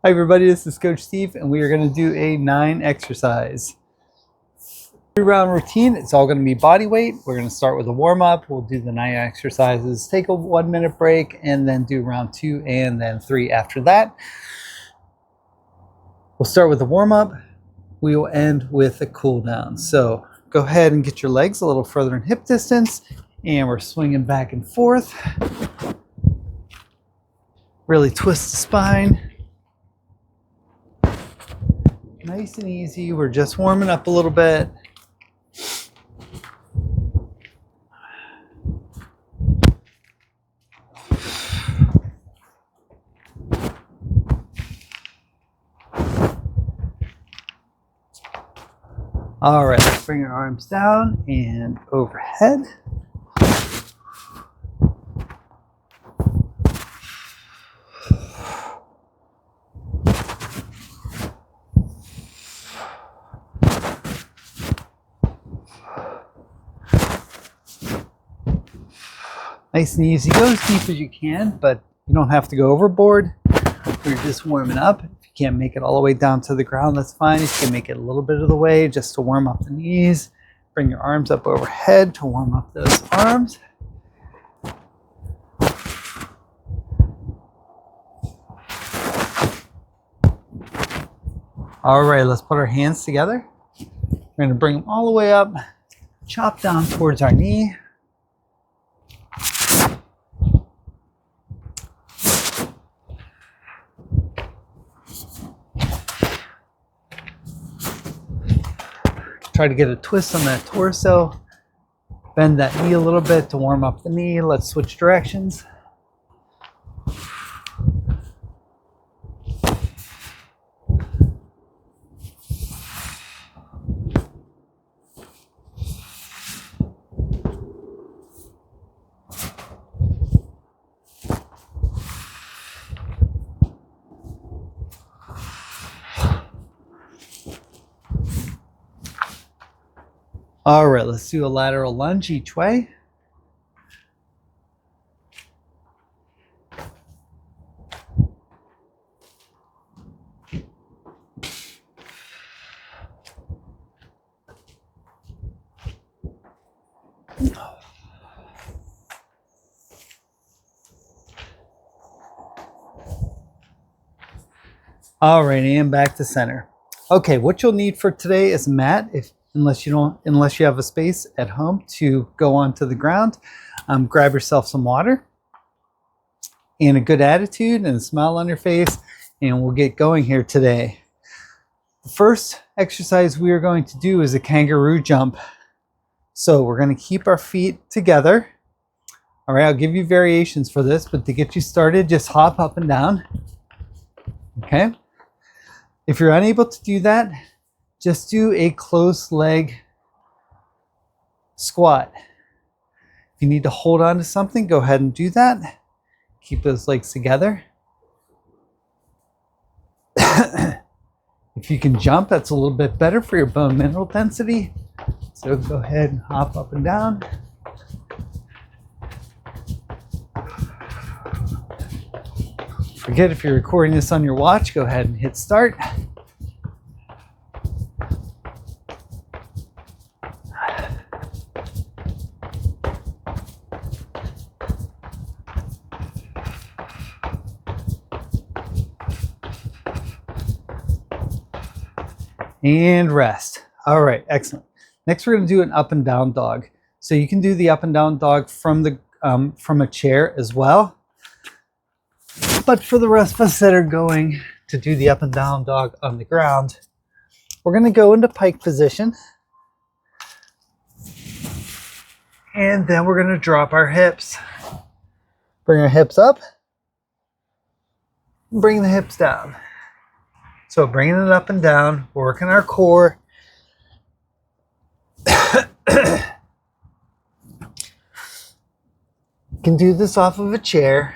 Hi everybody, this is Coach Steve and we are going to do a 9 exercise 3-round routine. It's all going to be body weight. We're going to start with a warm-up. We'll do the 9 exercises, take a 1-minute break, and then do round 2 and then 3 after that. We'll start with the warm-up. We will end with a cool down. So go ahead and get your legs a little further in hip distance, and we're swinging back and forth. Really twist the spine. Nice and easy. We're just warming up a little bit. All right, let's bring our arms down and overhead. Nice and easy. Go as deep as you can, but you don't have to go overboard. We're just warming up. If you can't make it all the way down to the ground, that's fine. If you can make it a little bit of the way just to warm up the knees, bring your arms up overhead to warm up those arms. All right, let's put our hands together. We're going to bring them all the way up, chop down towards our knee. Try to get a twist on that torso. Bend that knee a little bit to warm up the knee. Let's switch directions. All right, let's do a lateral lunge each way. All right, and back to center. Okay, what you'll need for today is a mat, unless you have a space at home to go onto the ground. Grab yourself some water and a good attitude and a smile on your face, and we'll get going here today. The first exercise we are going to do is a kangaroo jump. So we're going to keep our feet together. All right, I'll give you variations for this, but to get you started, just hop up and down. Okay. If you're unable to do that, just do a closed leg squat. If you need to hold on to something, go ahead and do that. Keep those legs together. If you can jump, that's a little bit better for your bone mineral density. So go ahead and hop up and down. Forget if you're recording this on your watch, go ahead and hit start. And rest. All right, excellent. Next, we're going to do an up and down dog. So you can do the up and down dog from a chair as well. But for the rest of us that are going to do the up and down dog on the ground, we're going to go into pike position. And then we're going to drop our hips. Bring our hips up. Bring the hips down. So bringing it up and down, working our core. You can do this off of a chair.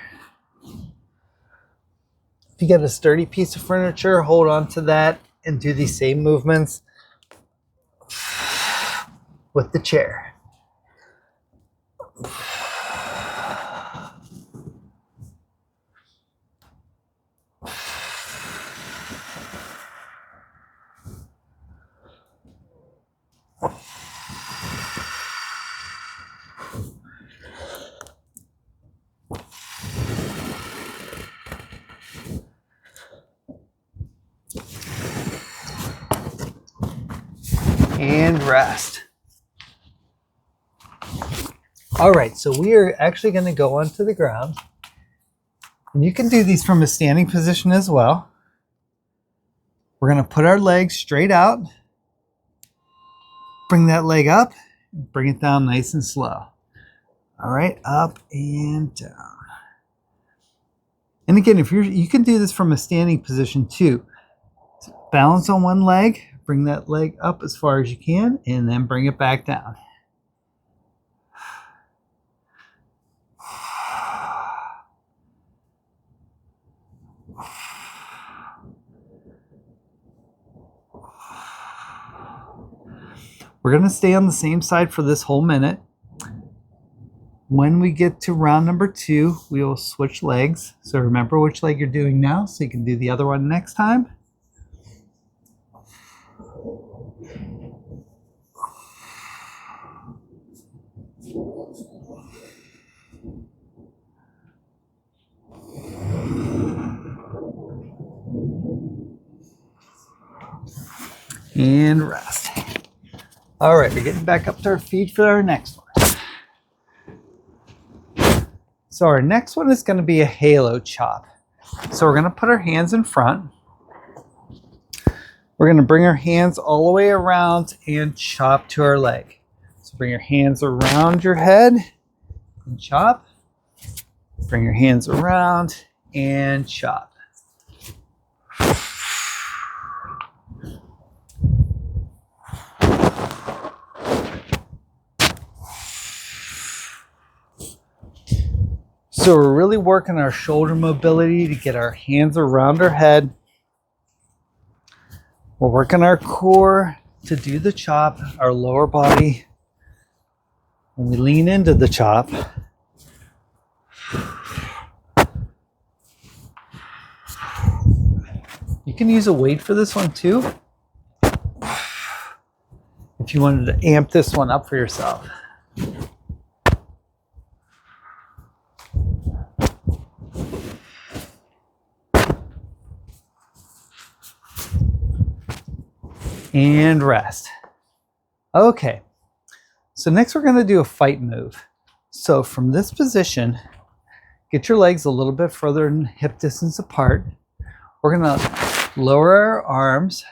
If you get a sturdy piece of furniture, hold on to that and do these same movements with the chair. and rest. All right, so we are actually going to go onto the ground. And you can do these from a standing position as well. We're going to put our legs straight out. Bring that leg up, and bring it down nice and slow. All right, up and down. And again, if you can do this from a standing position too. Balance on one leg, bring that leg up as far as you can, and then bring it back down. We're going to stay on the same side for this whole minute. When we get to round number 2, we will switch legs. So remember which leg you're doing now so you can do the other one next time. And rest. All right, we're getting back up to our feet for our next one. So our next one is going to be a halo chop. So we're going to put our hands in front. We're going to bring our hands all the way around and chop to our leg. So bring your hands around your head and chop. Bring your hands around and chop. So we're really working our shoulder mobility to get our hands around our head. We're working our core to do the chop, our lower body. When we lean into the chop, you can use a weight for this one too, if you wanted to amp this one up for yourself. And rest. Okay, so next we're going to do a fight move. So from this position, get your legs a little bit further in hip distance apart. We're going to lower our arms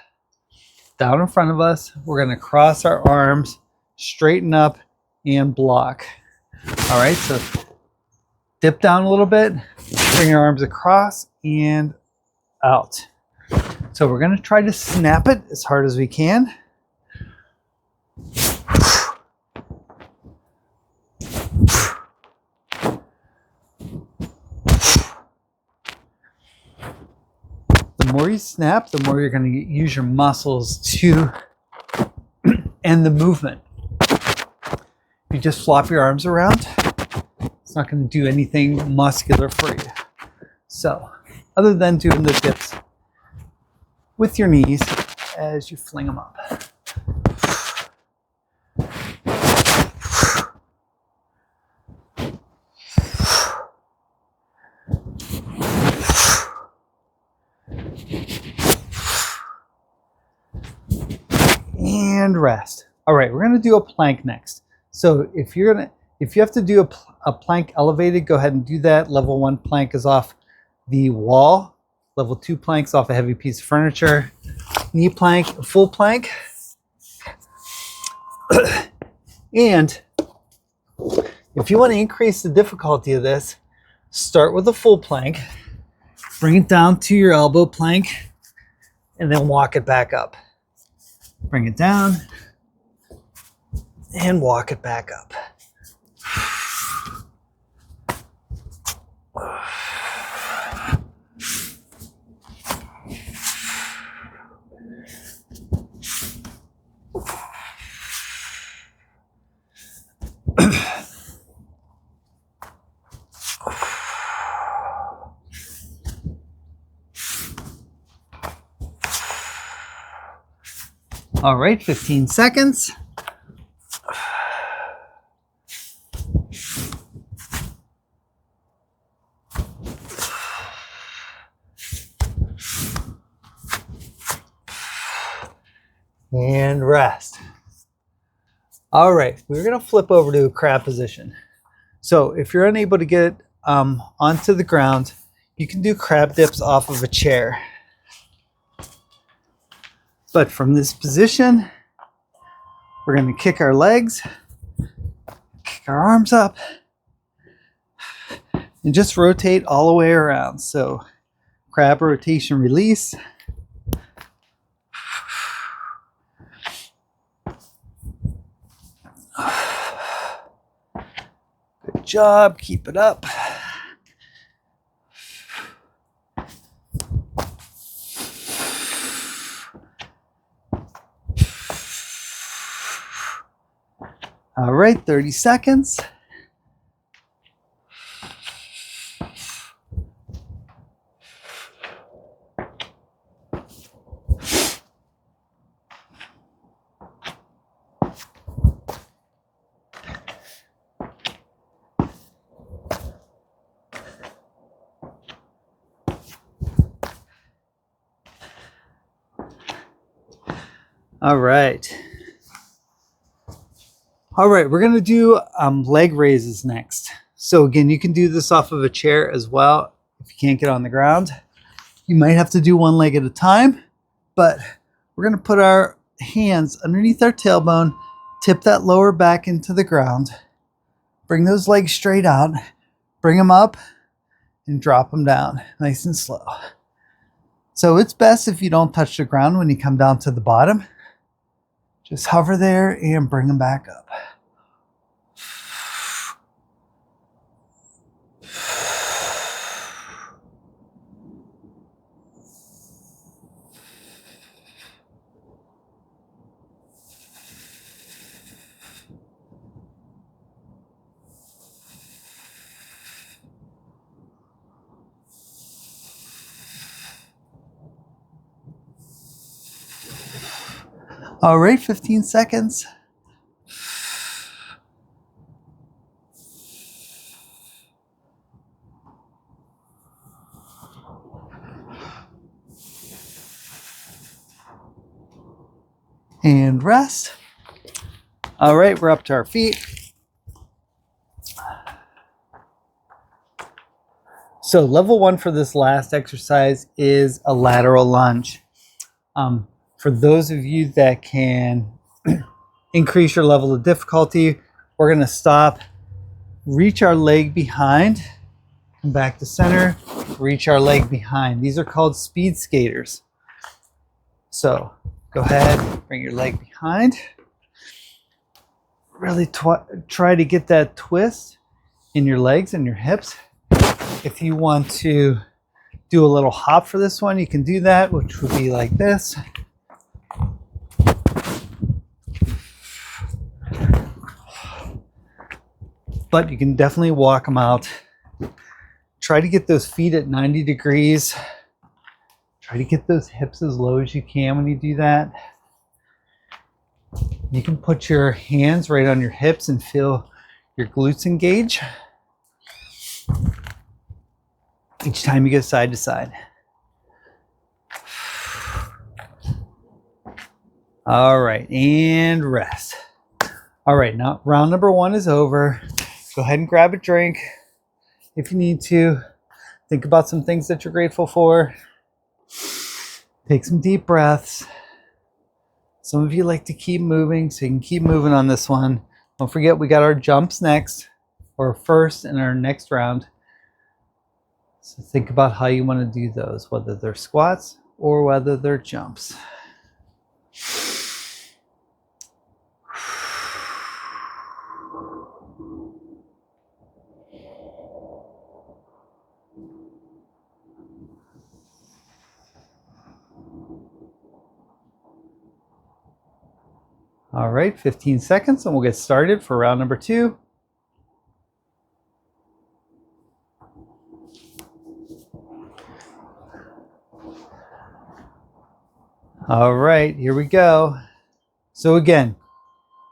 down in front of us. We're going to cross our arms, straighten up, and block. All right, so dip down a little bit, bring your arms across and out. So we're going to try to snap it as hard as we can. The more you snap, the more you're going to use your muscles to end the movement. If you just flop your arms around, it's not going to do anything muscular for you. So, other than doing the dips with your knees as you fling them up. And rest. All right, we're going to do a plank next. So if you have to do a plank elevated, go ahead and do that. Level 1 plank is off the wall. Level 2 planks off a heavy piece of furniture. Knee plank, full plank. And if you want to increase the difficulty of this, start with a full plank, bring it down to your elbow plank, and then walk it back up. Bring it down and walk it back up. All right, 15 seconds. And rest. All right, we're gonna flip over to a crab position. So if you're unable to get onto the ground, you can do crab dips off of a chair. But from this position, we're gonna kick our legs, kick our arms up, and just rotate all the way around. So crab rotation release. Good job, keep it up. All right, 30 seconds. All right. All right, we're gonna do leg raises next. So again, you can do this off of a chair as well if you can't get on the ground. You might have to do one leg at a time, but we're gonna put our hands underneath our tailbone, tip that lower back into the ground, bring those legs straight out, bring them up, and drop them down, nice and slow. So it's best if you don't touch the ground when you come down to the bottom. Just hover there and bring them back up. All right, 15 seconds. And rest. All right, we're up to our feet. So level 1 for this last exercise is a lateral lunge. For those of you that can increase your level of difficulty, we're going to stop, reach our leg behind, come back to center, reach our leg behind. These are called speed skaters. So go ahead, bring your leg behind. Really try to get that twist in your legs and your hips. If you want to do a little hop for this one, you can do that, which would be like this. But you can definitely walk them out. Try to get those feet at 90 degrees. Try to get those hips as low as you can when you do that. You can put your hands right on your hips and feel your glutes engage each time you go side to side. All right, and rest. All right, now round number 1 is over. Go ahead and grab a drink if you need to. Think about some things that you're grateful for. Take some deep breaths. Some of you like to keep moving, so you can keep moving on this one. Don't forget, we got our jumps next, or first in our next round. So think about how you want to do those, whether they're squats or whether they're jumps. All right, 15 seconds and we'll get started for round number 2. All right, here we go. So again,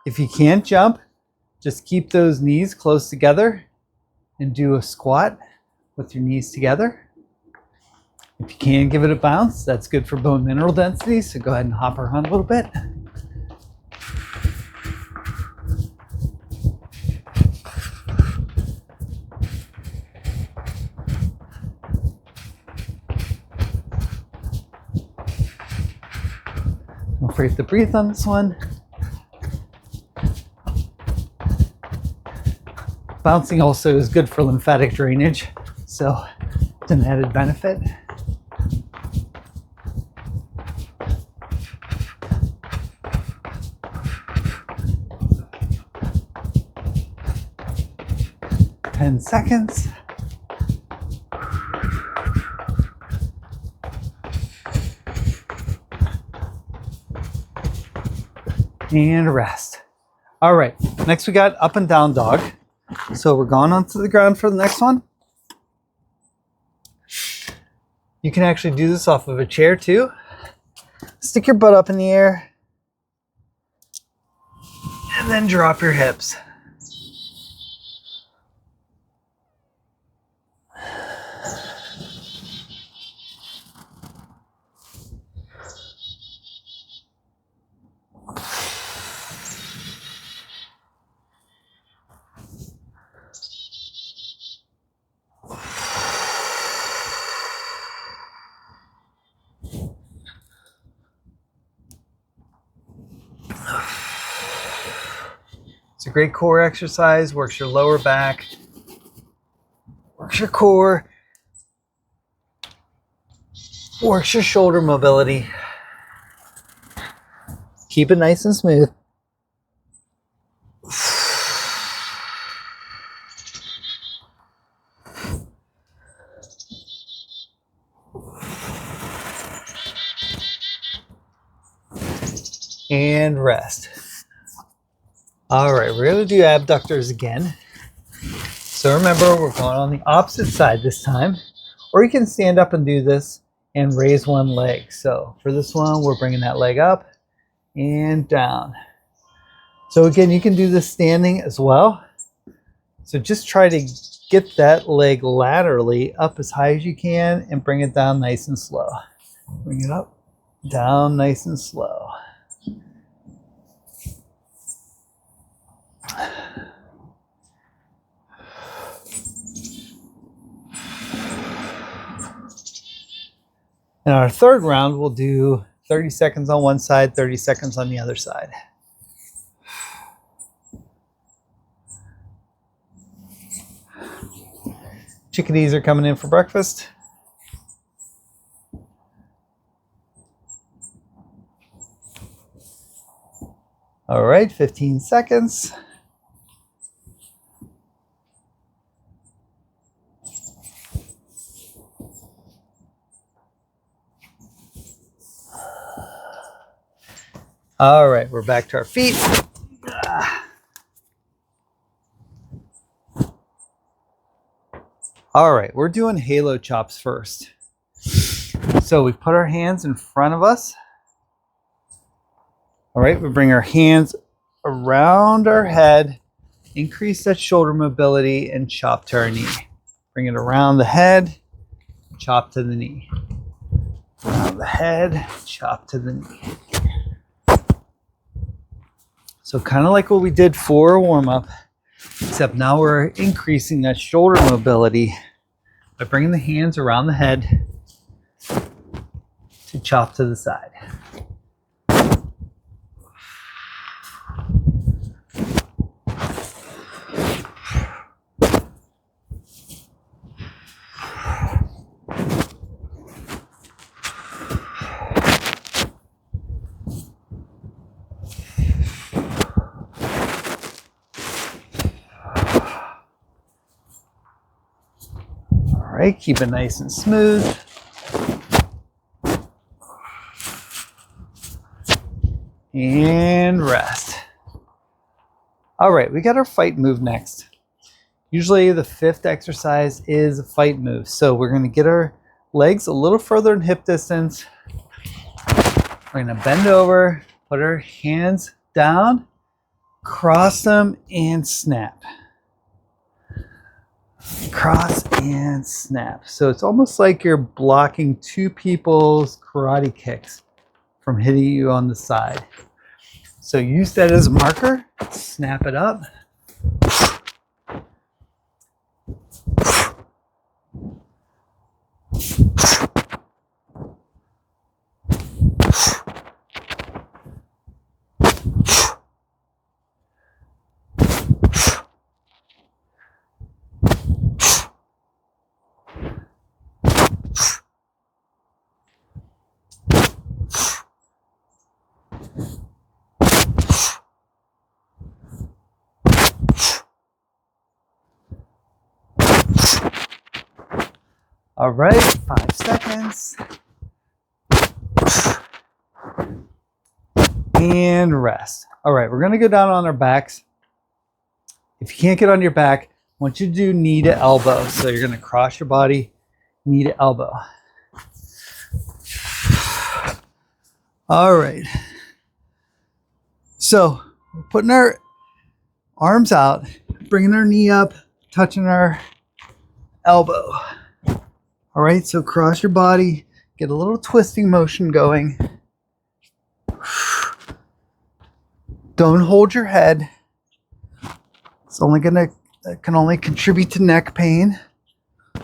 if you can't jump, just keep those knees close together and do a squat with your knees together. If you can, give it a bounce. That's good for bone mineral density, so go ahead and hop around a little bit. Don't forget to breathe on this one. Bouncing also is good for lymphatic drainage, so it's an added benefit. Ten seconds. And rest. All right, next we got up and down dog. So we're going onto the ground for the next one. You can actually do this off of a chair too. Stick your butt up in the air and then drop your hips. It's a great core exercise, works your lower back, works your core, works your shoulder mobility. Keep it nice and smooth. And rest. All right, we're going to do abductors again. So remember, we're going on the opposite side this time. Or you can stand up and do this and raise one leg. So for this one, we're bringing that leg up and down. So again, you can do this standing as well. So just try to get that leg laterally up as high as you can and bring it down nice and slow. Bring it up, down nice and slow. In our third round, we'll do 30 seconds on one side, 30 seconds on the other side. Chickadees are coming in for breakfast. All right, 15 seconds. All right, we're back to our feet. All right, we're doing halo chops first. So we put our hands in front of us. All right, we bring our hands around our head, increase that shoulder mobility, and chop to our knee. Bring it around the head, chop to the knee. Around the head, chop to the knee. So kind of like what we did for a warm-up, except now we're increasing that shoulder mobility by bringing the hands around the head to chop to the side. All right, keep it nice and smooth. And rest. All right, we got our fight move next. Usually the fifth exercise is a fight move. So we're going to get our legs a little further in hip distance. We're going to bend over, put our hands down, cross them, and snap. Cross and snap. So it's almost like you're blocking two people's karate kicks from hitting you on the side. So use that as a marker, snap it up. All right, 5 seconds. And rest. All right, we're gonna go down on our backs. If you can't get on your back, I want you to do knee to elbow. So you're gonna cross your body, knee to elbow. All right. So we're putting our arms out, bringing our knee up, touching our elbow. All right, so cross your body, get a little twisting motion going. Don't hold your head. It's can only contribute to neck pain.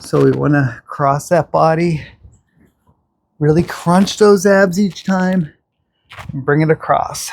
So we want to cross that body, really crunch those abs each time, and bring it across.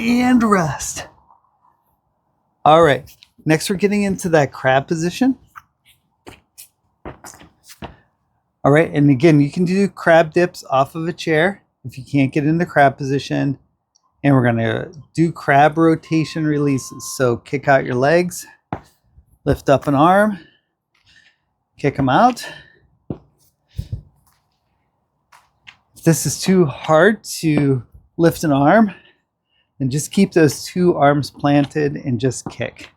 And rest. All right, next we're getting into that crab position. All right, and again, you can do crab dips off of a chair if you can't get in the crab position. And we're gonna do crab rotation releases. So kick out your legs, lift up an arm, kick them out. If this is too hard to lift an arm, and just keep those two arms planted and just kick.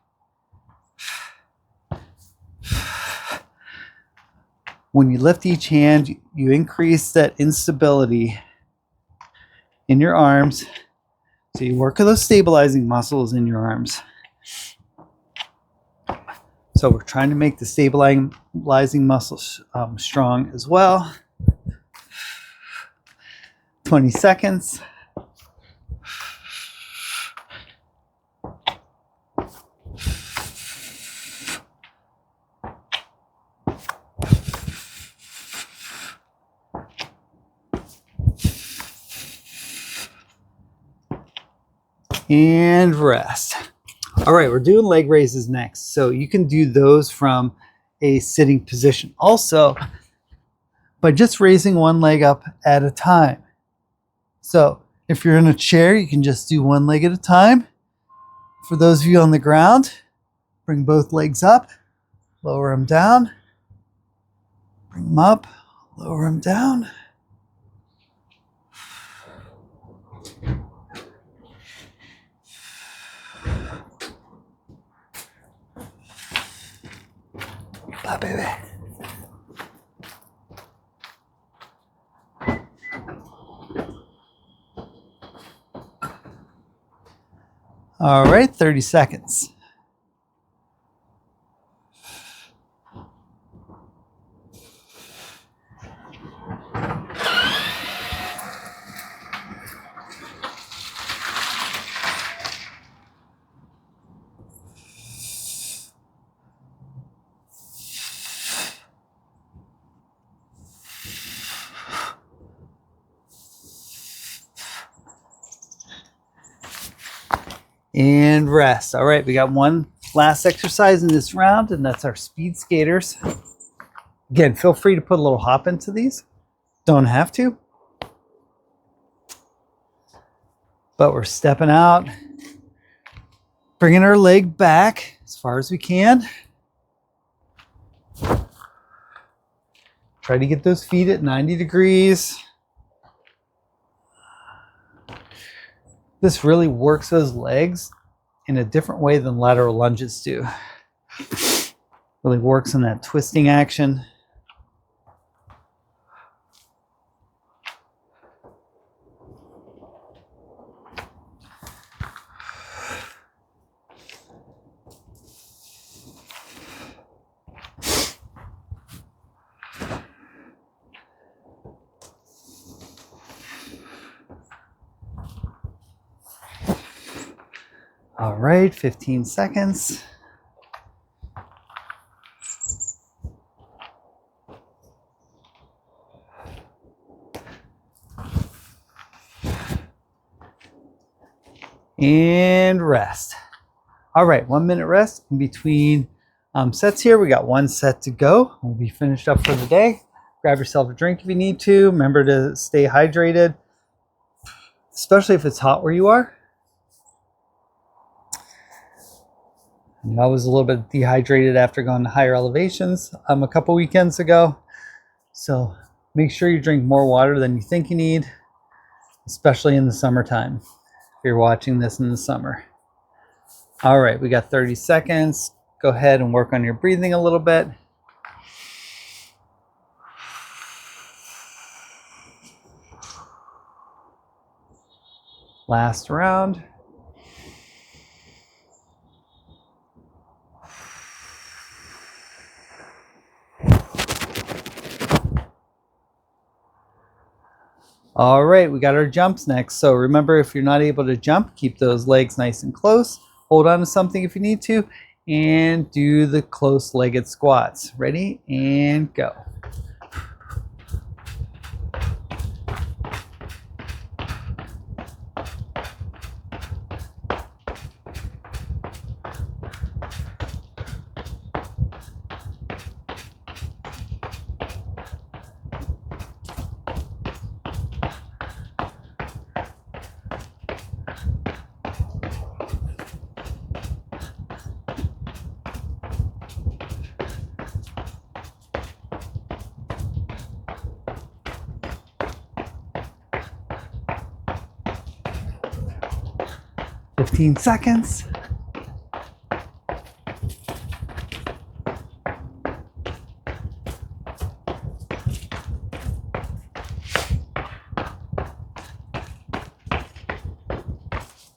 When you lift each hand, you increase that instability in your arms. So you work on those stabilizing muscles in your arms. So we're trying to make the stabilizing muscles strong as well. 20 seconds. And rest. All right, we're doing leg raises next. So you can do those from a sitting position. Also, by just raising one leg up at a time. So if you're in a chair, you can just do one leg at a time. For those of you on the ground, bring both legs up, lower them down, bring them up, lower them down. Bye, baby. All right, 30 seconds. And rest. All right, we got one last exercise in this round, and that's our speed skaters. Again, feel free to put a little hop into these. Don't have to. But we're stepping out, bringing our leg back as far as we can. Try to get those feet at 90 degrees. This really works those legs in a different way than lateral lunges do. Really works in that twisting action. All right, 15 seconds. and rest. All right, 1 minute rest in between sets here. We got 1 set to go. We'll be finished up for the day. Grab yourself a drink if you need to. Remember to stay hydrated, especially if it's hot where you are. I was a little bit dehydrated after going to higher elevations a couple weekends ago. So make sure you drink more water than you think you need, especially in the summertime, if you're watching this in the summer. All right, we got 30 seconds. Go ahead and work on your breathing a little bit. Last round. All right, we got our jumps next. So remember, if you're not able to jump, keep those legs nice and close. Hold on to something if you need to, and do the close-legged squats. Ready? And go. Fifteen seconds.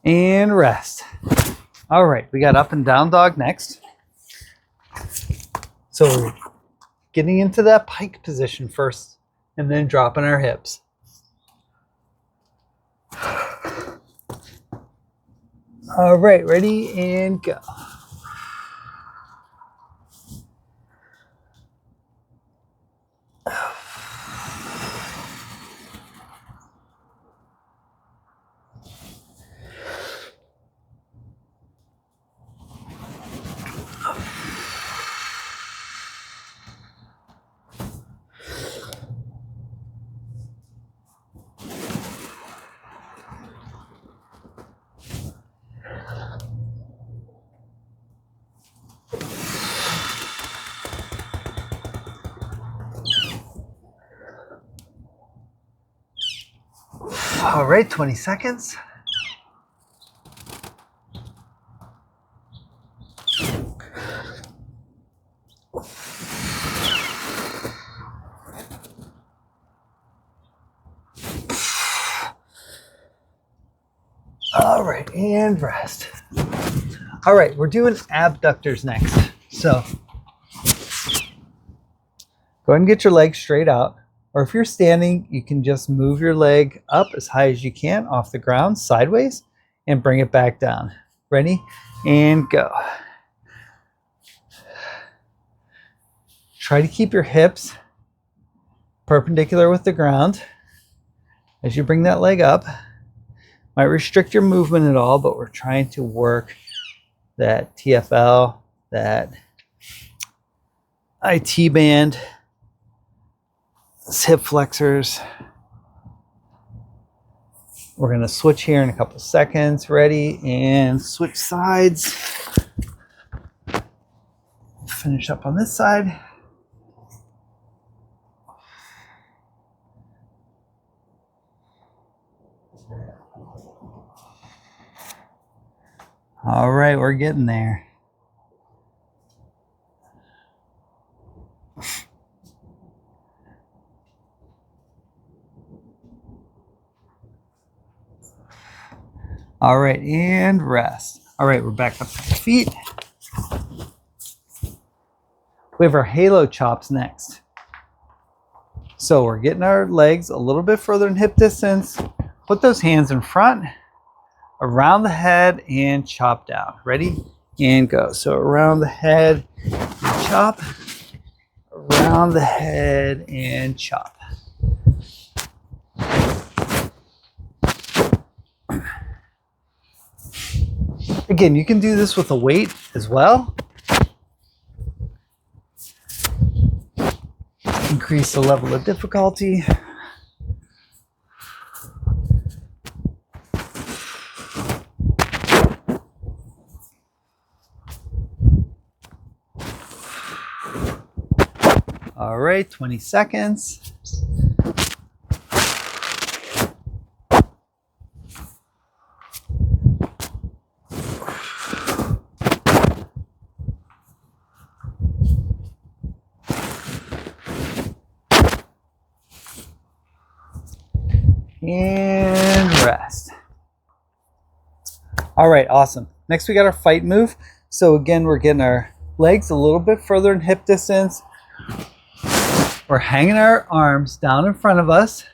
And rest. All right, we got up and down dog next. So we're getting into that pike position first and then dropping our hips. All right, ready and go. All right, 20 seconds. All right, and rest. All right, we're doing abductors next. So go ahead and get your legs straight out. Or if you're standing, you can just move your leg up as high as you can off the ground sideways and bring it back down. Ready? And go. Try to keep your hips perpendicular with the ground as you bring that leg up. Might restrict your movement at all, but we're trying to work that TFL, that IT band, hip flexors. We're going to switch here in a couple seconds. Ready? And switch sides. Finish up on this side. All right, we're getting there. All right, and rest. All right, we're back up to the feet. We have our halo chops next. So we're getting our legs a little bit further in hip distance. Put those hands in front, around the head, and chop down. Ready? And go. So around the head, and chop. Around the head, and chop. Again, you can do this with a weight as well. Increase the level of difficulty. All right, 20 seconds. And rest. All right, awesome. Next we got our fight move. So again, we're getting our legs a little bit further in hip distance. We're hanging our arms down in front of us.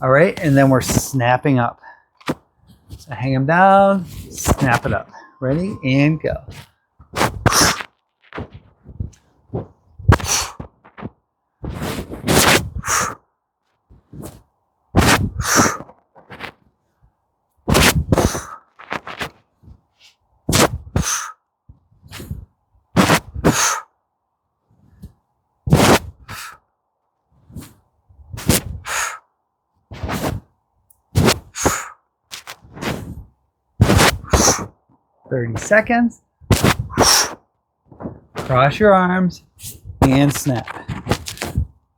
All right, and then we're snapping up. So hang them down, snap it up. Ready, and go. 30 seconds. Cross your arms and snap.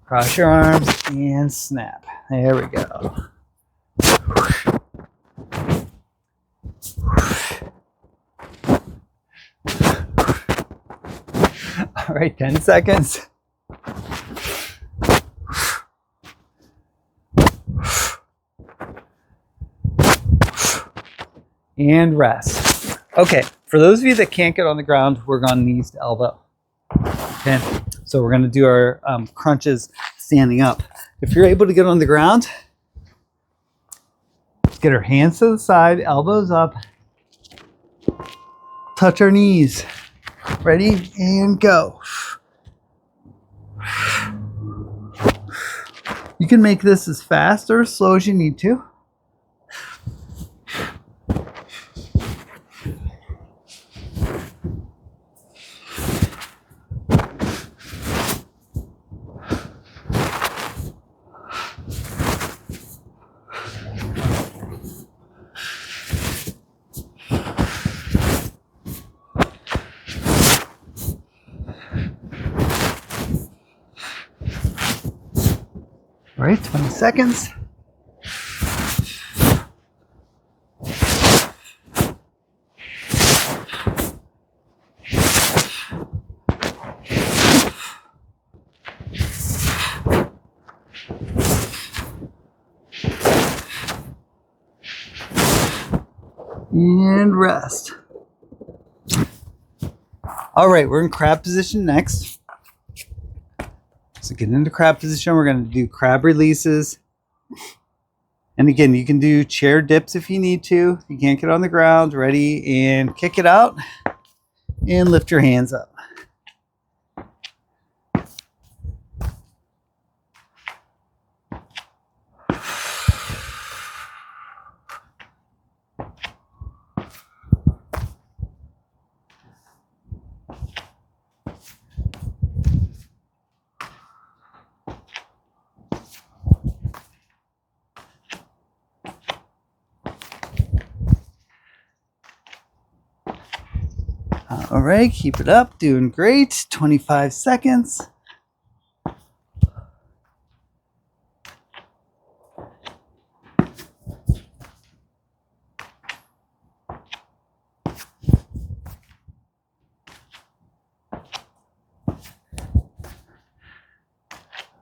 Cross your arms and snap. There we go. All right, 10 seconds. And rest. Okay, for those of you that can't get on the ground, we're going knees to elbow. Okay, so we're going to do our crunches standing up. If you're able to get on the ground, let's get our hands to the side, elbows up, touch our knees. Ready, and go. You can make this as fast or as slow as you need to. All right, 20 seconds. And rest. All right, we're in crab position next. So get into crab position. We're going to do crab releases. And again, you can do chair dips if you need to. You can't get on the ground. Ready, and kick it out. And lift your hands up. All right, keep it up, doing great. 25 seconds. All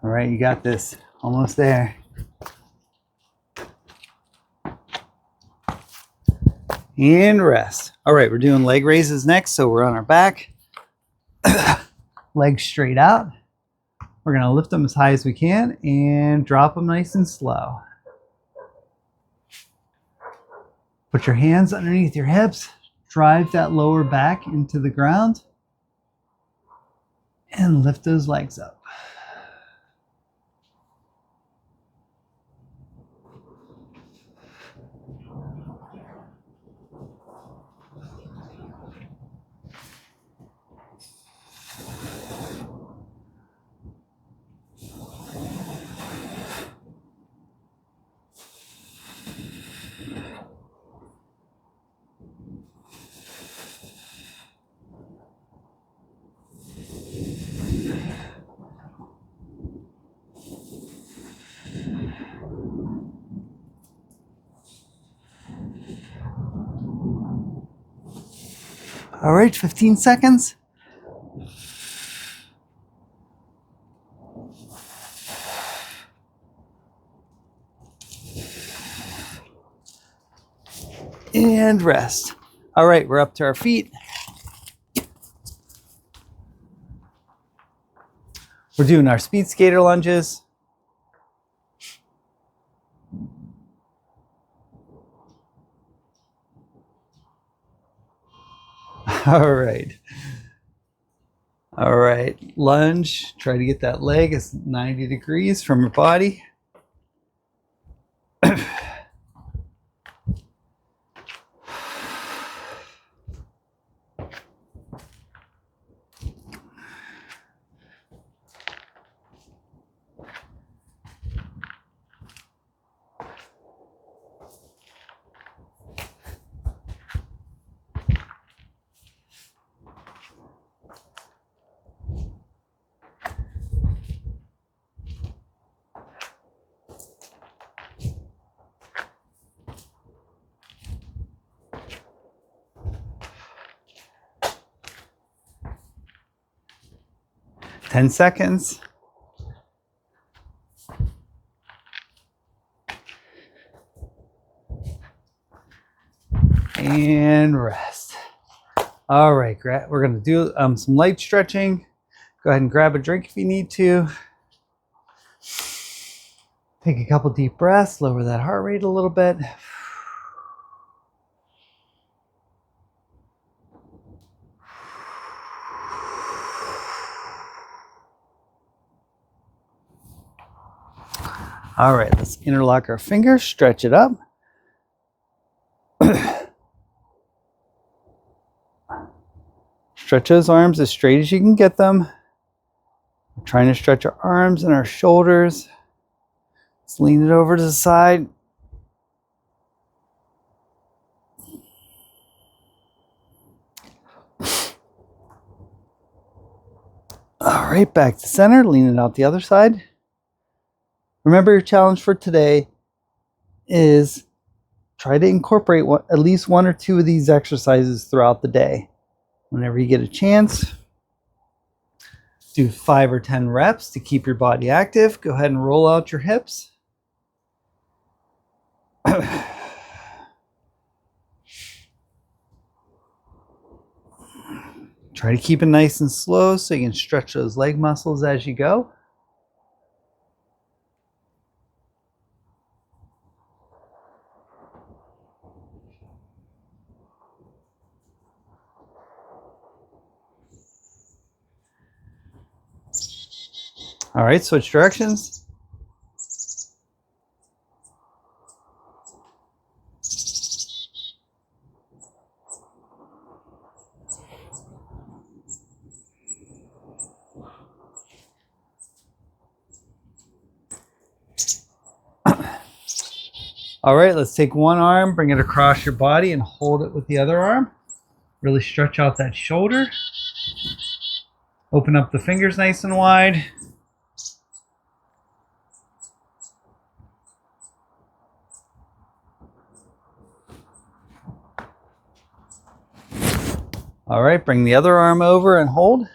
right, you got this. Almost there. And rest. All right, we're doing leg raises next. So we're on our back, legs straight out. We're going to lift them as high as we can and drop them nice and slow. Put your hands underneath your hips. Drive that lower back into the ground and lift those legs up. All right, 15 seconds. And rest. All right, we're up to our feet. We're doing our speed skater lunges. All right. All right, lunge. Try to get that leg as 90 degrees from your body. Ten seconds. And rest. All right, we're going to do some light stretching. Go ahead and grab a drink if you need to. Take a couple deep breaths, lower that heart rate a little bit. All right, let's interlock our fingers, stretch it up. Stretch those arms as straight as you can get them. We're trying to stretch our arms and our shoulders. Let's lean it over to the side. All right, back to center, lean it out the other side. Remember, your challenge for today is try to incorporate at least one or two of these exercises throughout the day. Whenever you get a chance, do 5 or 10 reps to keep your body active. Go ahead and roll out your hips. Try to keep it nice and slow so you can stretch those leg muscles as you go. All right, switch directions. All right, let's take one arm, bring it across your body and hold it with the other arm. Really stretch out that shoulder. Open up the fingers nice and wide. All right, bring the other arm over and hold.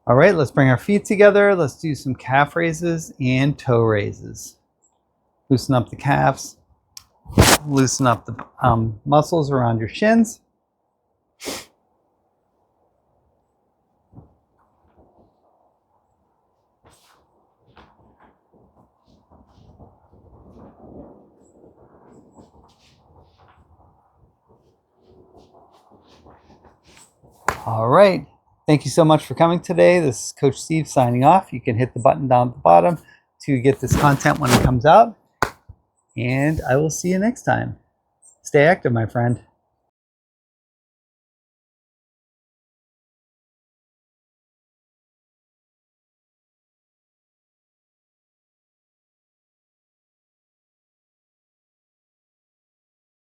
All right, let's bring our feet together. Let's do some calf raises and toe raises. Loosen up the calves. Loosen up the muscles around your shins. All right. Thank you so much for coming today. This is Coach Steve signing off. You can hit the button down at the bottom to get this content when it comes out. And I will see you next time. Stay active, my friend.